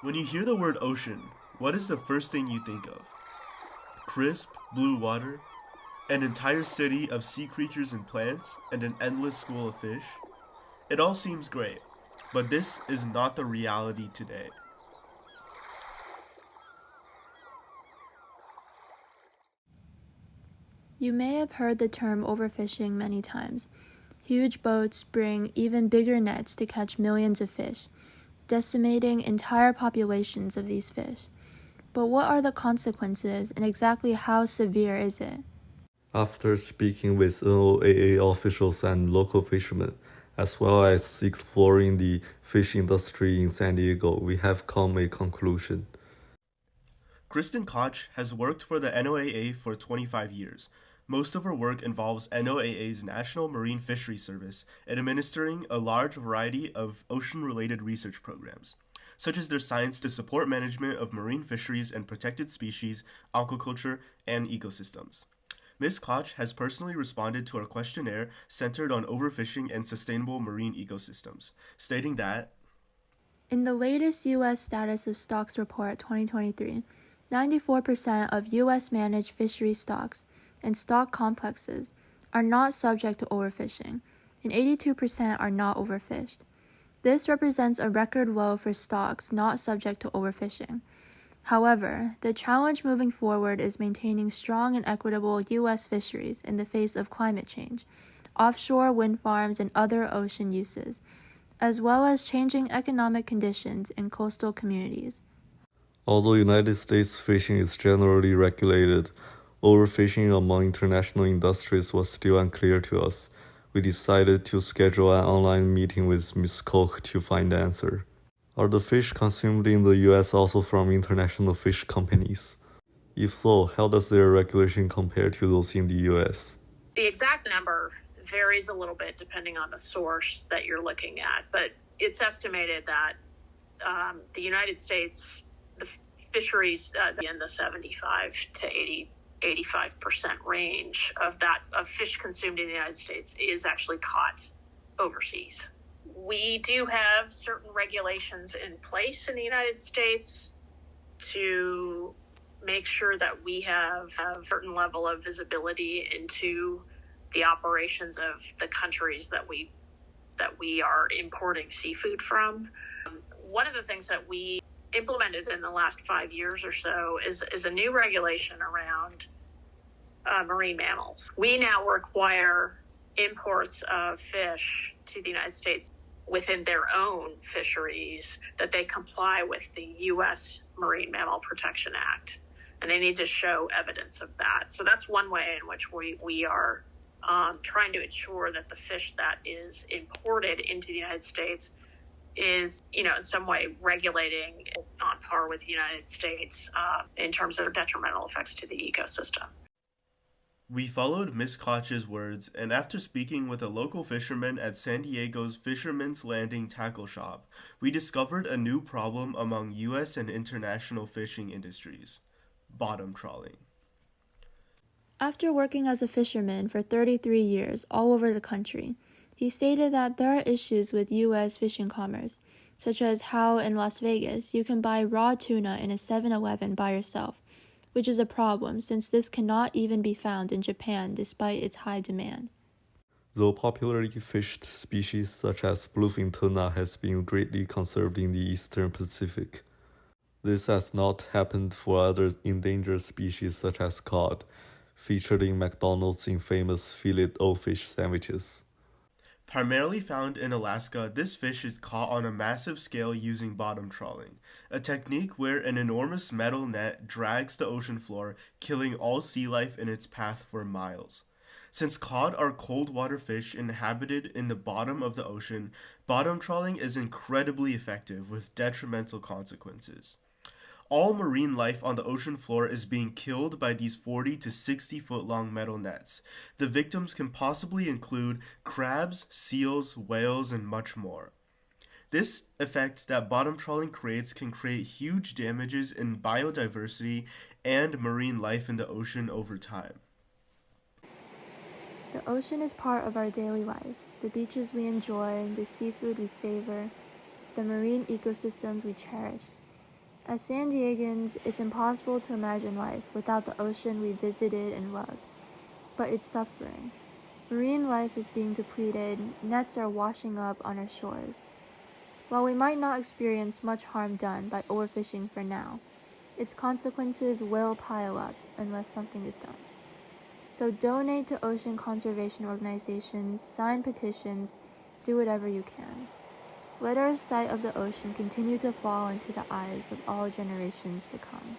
When you hear the word ocean, what is the first thing you think of? Crisp, blue water? An entire city of sea creatures and plants? And an endless school of fish? It all seems great, but this is not the reality today. You may have heard the term overfishing many times. Huge boats bring even bigger nets to catch millions of fish, decimating entire populations of these fish. But what are the consequences and exactly how severe is it? After speaking with NOAA officials and local fishermen, as well as exploring the fish industry in San Diego, we have come a conclusion. Kristen Koch has worked for the NOAA for 25 years. Most of her work involves NOAA's National Marine Fisheries Service administering a large variety of ocean related research programs, such as their Science to Support Management of Marine Fisheries and Protected Species, Aquaculture, and Ecosystems. Ms. Koch has personally responded to our questionnaire centered on overfishing and sustainable marine ecosystems, stating that In the latest U.S. Status of Stocks Report 2023, 94% of U.S. managed fishery stocks and stock complexes are not subject to overfishing, and 82% are not overfished. This represents a record low for stocks not subject to overfishing. However, the challenge moving forward is maintaining strong and equitable U.S. fisheries in the face of climate change, offshore wind farms, and other ocean uses, as well as changing economic conditions in coastal communities. Although United States fishing is generally regulated, overfishing among international industries was still unclear to us. We decided to schedule an online meeting with Ms. Koch to find the answer. Are the fish consumed in the US also from international fish companies? If so, how does their regulation compare to those in the US? The exact number varies a little bit depending on the source that you're looking at, but it's estimated that the United States, the fisheries in the 75 to 85% range of fish consumed in the United States is actually caught overseas. We do have certain regulations in place in the United States to make sure that we have a certain level of visibility into the operations of the countries that we are importing seafood from. One of the things that we implemented in the last 5 years or so is a new regulation around marine mammals. We now require imports of fish to the United States within their own fisheries that they comply with the U.S. Marine Mammal Protection Act, and they need to show evidence of that. So that's one way in which we are trying to ensure that the fish that is imported into the United States is, in some way regulating on par with the United States in terms of detrimental effects to the ecosystem. we followed Miss Koch's words, and after speaking with a local fisherman at San Diego's Fisherman's Landing Tackle Shop, we discovered a new problem among U.S. and international fishing industries: bottom trawling. After working as a fisherman for 33 years all over the country, he stated that there are issues with U.S. fishing commerce, such as how in Las Vegas you can buy raw tuna in a 7-Eleven by yourself, which is a problem since this cannot even be found in Japan despite its high demand. Though popularly fished species such as bluefin tuna has been greatly conserved in the eastern Pacific, this has not happened for other endangered species such as cod, featured in McDonald's infamous filet-o-fish sandwiches. Primarily found in Alaska, this fish is caught on a massive scale using bottom trawling, a technique where an enormous metal net drags the ocean floor, killing all sea life in its path for miles. Since cod are cold water fish inhabited in the bottom of the ocean, bottom trawling is incredibly effective with detrimental consequences. All marine life on the ocean floor is being killed by these 40 to 60 foot long metal nets. The victims can possibly include crabs, seals, whales, and much more. This effect that bottom trawling creates can create huge damages in biodiversity and marine life in the ocean over time. The ocean is part of our daily life, the beaches we enjoy, the seafood we savor, the marine ecosystems we cherish. As San Diegans, it's impossible to imagine life without the ocean we visited and loved. But it's suffering. Marine life is being depleted, nets are washing up on our shores. While we might not experience much harm done by overfishing for now, its consequences will pile up unless something is done. So donate to ocean conservation organizations, sign petitions, do whatever you can. Let our sight of the ocean continue to fall into the eyes of all generations to come.